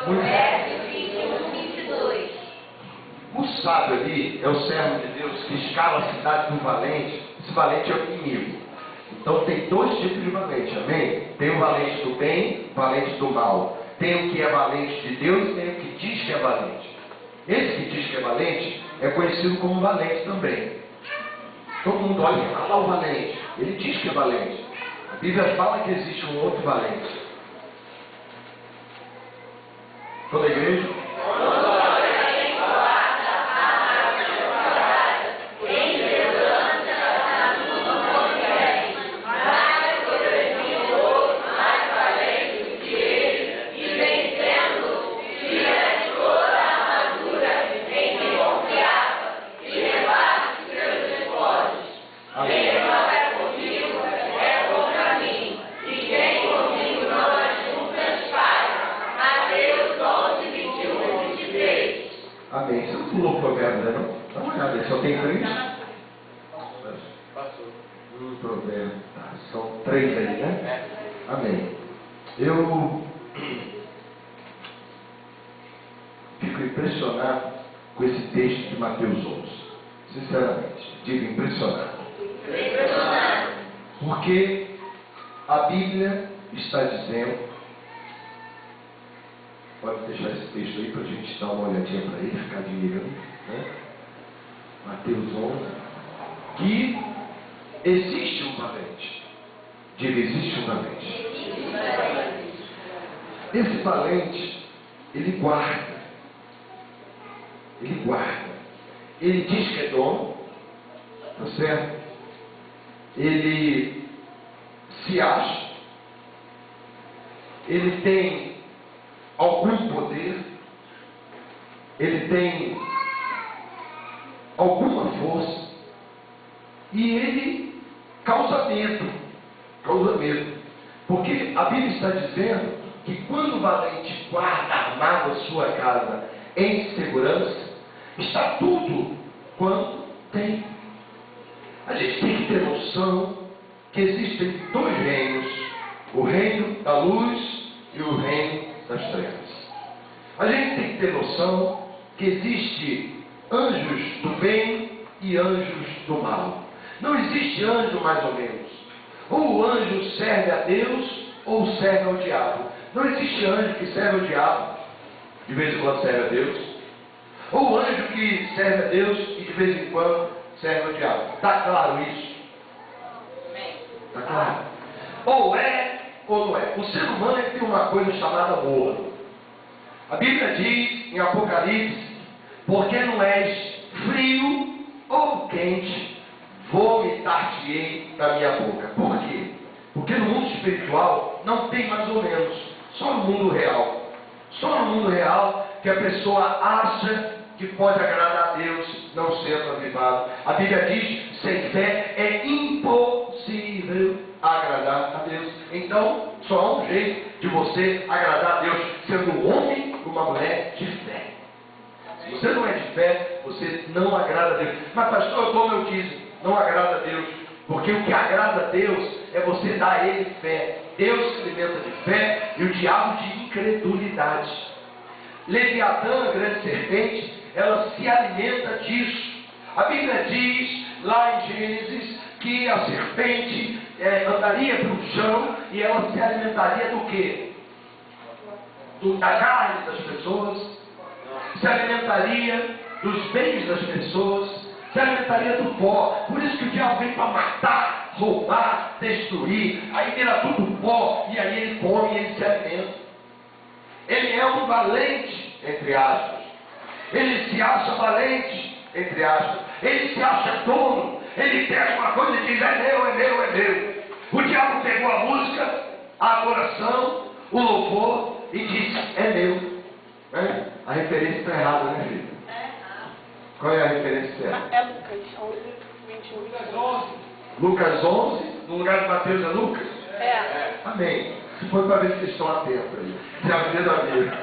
versos 21 e 22. O sábio ali é o servo de Deus que escala a cidade do valente. Esse valente é o inimigo. Então tem dois tipos de valente, amém? Tem o valente do bem, o valente do mal. Tem o que é valente de Deus e tem o que diz que é valente. Esse que diz que é valente é conhecido como valente também. Todo mundo olha e fala, lá o valente. Ele diz que é valente. A Bíblia fala que existe um outro valente. Toda a igreja? Amém. Você não pulou o provérbio, né? Não? Dá uma olhada aí. Só tem 3? Provérbio. Tá. São 3 aí, né? Amém. Eu fico impressionado com esse texto de Mateus 11. Sinceramente. Digo impressionado. Porque a Bíblia está dizendo... Pode deixar esse texto aí para a gente dar uma olhadinha para ele, ficar admirando, né? Mateus 11. Que existe um valente. Diga, existe um valente. Esse valente, ele guarda. Ele guarda. Ele diz que é dono, tá certo? Ele se acha. Ele tem algum poder, ele tem alguma força e ele causa medo, porque a Bíblia está dizendo que quando o valente guarda armado a sua casa em segurança, está tudo quanto tem. A gente tem que ter noção que existem dois reinos, o reino da luz e o reino das trevas. A gente tem que ter noção que existe anjos do bem e anjos do mal. Não existe anjo mais ou menos. Ou o anjo serve a Deus ou serve ao diabo. Não existe anjo que serve ao diabo, de vez em quando serve a Deus. Ou anjo que serve a Deus e de vez em quando serve ao diabo. Está claro isso? Está claro? Ou é ou não é. O ser humano tem uma coisa chamada amor. A Bíblia diz em Apocalipse, porque não és frio ou quente, vomitar-te-ei da minha boca. Por quê? Porque no mundo espiritual não tem mais ou menos, só no mundo real. Só no mundo real que a pessoa acha que pode agradar a Deus não sendo avivado. A Bíblia diz, sem fé é impossível agradar a Deus. Então, só há um jeito de você agradar a Deus, sendo um homem ou uma mulher de fé. Se você não é de fé, você não agrada a Deus. Mas pastor, como eu disse, não agrada a Deus. Porque o que agrada a Deus é você dar a Ele fé. Deus se alimenta de fé e o diabo de incredulidade. Leviatã, a grande serpente, ela se alimenta disso. A Bíblia diz lá em Gênesis que a serpente andaria pelo chão e ela se alimentaria do quê? Da carne das pessoas, se alimentaria dos bens das pessoas, se alimentaria do pó. Por isso que o diabo vem para matar, roubar, destruir. Aí vira tudo pó e aí ele come e ele se alimenta. Ele é um valente, entre aspas. Ele se acha valente, entre aspas. Ele se acha dono. Ele pega uma coisa e diz, é meu, é meu, é meu. O diabo pegou a música, a adoração, o louvor e disse, é meu. A referência está errada, né, filho? Qual é a referência certa? É Lucas 11, 21. Lucas 11, no lugar de Mateus é Lucas? É. Amém. Se for para ver se vocês estão atentos aí. Se abrir da Bíblia.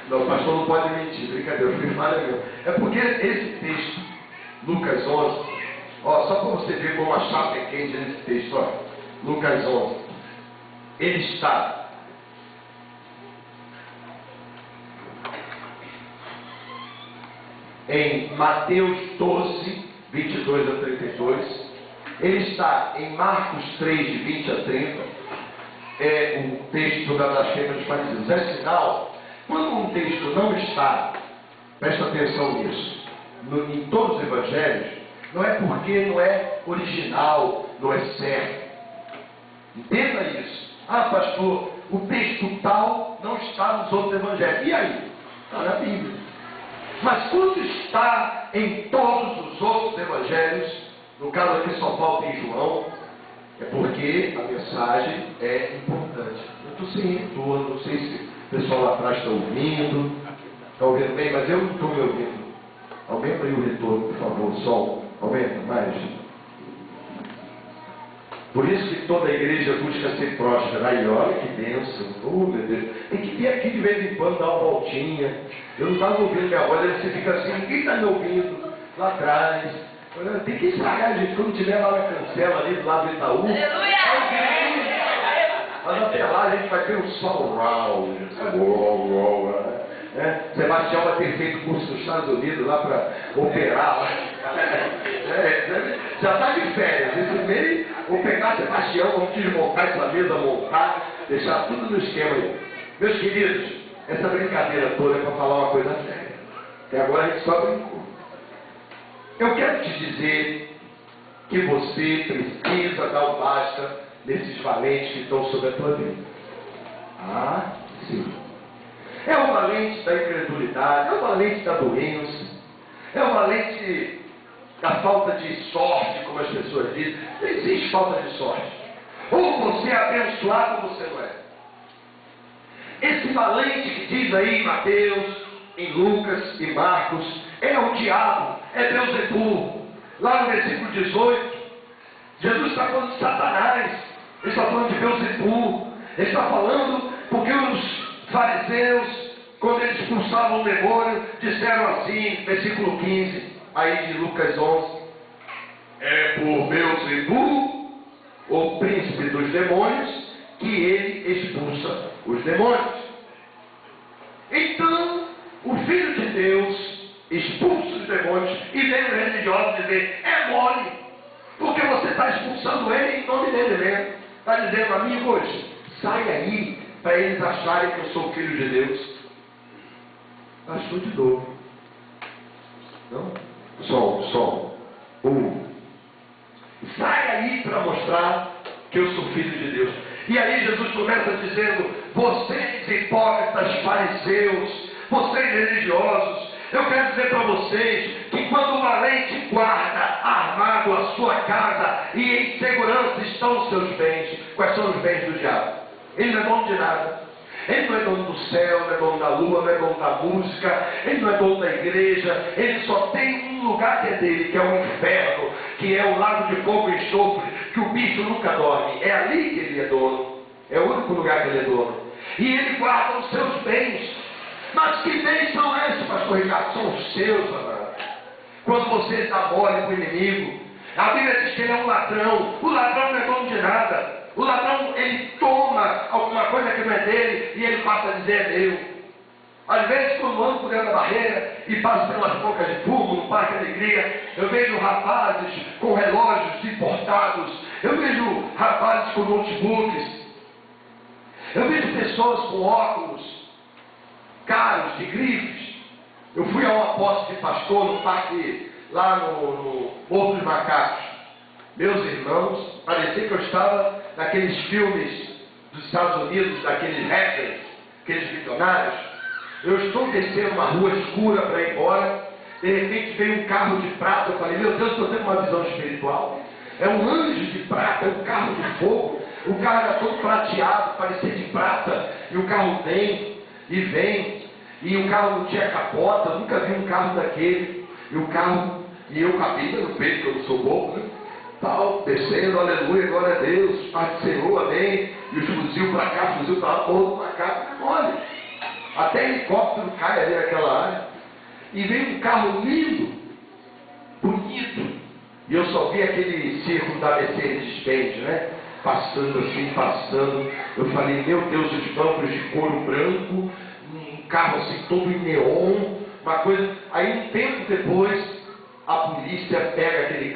Não, o pastor não pode mentir, brincadeira, foi falha meu. É porque esse texto, Lucas 11, ó, só para você ver como a chapa é quente nesse texto, ó. Lucas 11. Ele está em Mateus 12, 22 a 32. Ele está em Marcos 3, de 20 a 30. É o texto da blasfêmia dos fariseus. É sinal, quando um texto não está, presta atenção nisso, em todos os evangelhos, não é porque não é original, não é certo. Entenda isso. Ah, pastor, o texto tal não está nos outros evangelhos. E aí? Está na Bíblia. Mas quando está em todos os outros evangelhos, no caso aqui só falta em João, é porque a mensagem é importante. Eu estou sem retorno, não sei se o pessoal lá atrás está ouvindo. Está ouvindo bem, mas eu não estou me ouvindo. Aumenta aí o retorno, por favor, o som. Aumenta mais. Por isso que toda a igreja busca ser próspera. Aí, olha que bênção. Oh, meu Deus. Tem que vir aqui de vez em quando dar uma voltinha. Eu não estava ouvindo minha voz. Aí você fica assim, ninguém está me ouvindo. Lá atrás. Tem que ensaiar, gente. Quando tiver lá na cancela, ali do lado do Itaú. Aleluia! Mas até lá a gente vai ter um surround. Sebastião vai ter feito curso nos Estados Unidos lá para operar lá. Já está de férias. Esse mês, vou pegar Sebastião, vamos desmontar essa mesa, montar, deixar tudo no esquema aí. Meus queridos, essa brincadeira toda é para falar uma coisa séria. Até agora a gente só brincou. Eu quero te dizer que você precisa dar o basta nesses valentes que estão sobre a tua vida. Ah, sim. É o valente da incredulidade, é o valente da doença, é o valente da falta de sorte, como as pessoas dizem. Não existe falta de sorte. Ou você é abençoado ou você não é. Esse valente que diz aí em Mateus, em Lucas e Marcos, é o diabo, é Beelzebul. Lá no versículo 18, Jesus está falando de Satanás, ele está falando de Beelzebul, ele está falando porque os fariseus, quando eles expulsavam o demônio, disseram assim, versículo 15, aí de Lucas 11, é por Beelzebul, o príncipe dos demônios, que ele expulsa os demônios. Então, o Filho de Deus expulsa os demônios e vem o religioso dizer, é mole, porque você está expulsando ele em nome dele mesmo. Está dizendo, amigos, sai aí, para eles acharem que eu sou o Filho de Deus. Achou de novo. Não? Som. Sai aí para mostrar que eu sou Filho de Deus. E aí Jesus começa dizendo, vocês hipócritas fariseus, vocês religiosos, eu quero dizer para vocês que quando o valente guarda armado a sua casa e em segurança estão os seus bens, quais são os bens do diabo? Ele não é dono de nada. Ele não é dono do céu, não é dono da lua, não é dono da música, ele não é dono da igreja, ele só tem um lugar que é dele, que é o inferno, que é o lago de fogo e enxofre, que o bicho nunca dorme. É ali que ele é dono. É o único lugar que ele é dono. E ele guarda os seus bens. Mas que bens são esses, pastor Ricardo? São os seus, amado. Quando você dá mole para o inimigo, a Bíblia diz que ele é um ladrão. O ladrão não é dono de nada. O ladrão, ele toma alguma coisa que não é dele e ele passa a dizer é meu. Às vezes, quando ando por dentro da barreira e passo pelas bocas de fumo no Parque Alegria, eu vejo rapazes com relógios importados, eu vejo rapazes com notebooks, eu vejo pessoas com óculos caros, de grifes. Eu fui a uma posse de pastor no parque, lá no Morro dos Macacos. Meus irmãos, parecia que eu estava naqueles filmes dos Estados Unidos, daqueles rappers, aqueles milionários. Eu estou descendo uma rua escura para ir embora, de repente veio um carro de prata. Eu falei, meu Deus, estou tendo uma visão espiritual. É um anjo de prata, é um carro de fogo. O carro era todo prateado, parecia de prata. E o carro vem, e o carro não tinha capota. Eu nunca vi um carro daquele. E o carro, e eu com a Bíblia no peito, que eu não sou bobo, né? Tal, descendo, aleluia, glória a Deus, Pai do Senhor, amém. E os fuzil para cá, fuzil para lá, todo para cá, olha. Até helicóptero cai ali naquela área. E vem um carro lindo, bonito. E eu só vi aquele círculo da Mercedes-Benz, né? Passando assim, passando. Eu falei, meu Deus, os bancos de couro branco, um carro assim todo em neon, uma coisa. Aí um tempo depois, a polícia pega aquele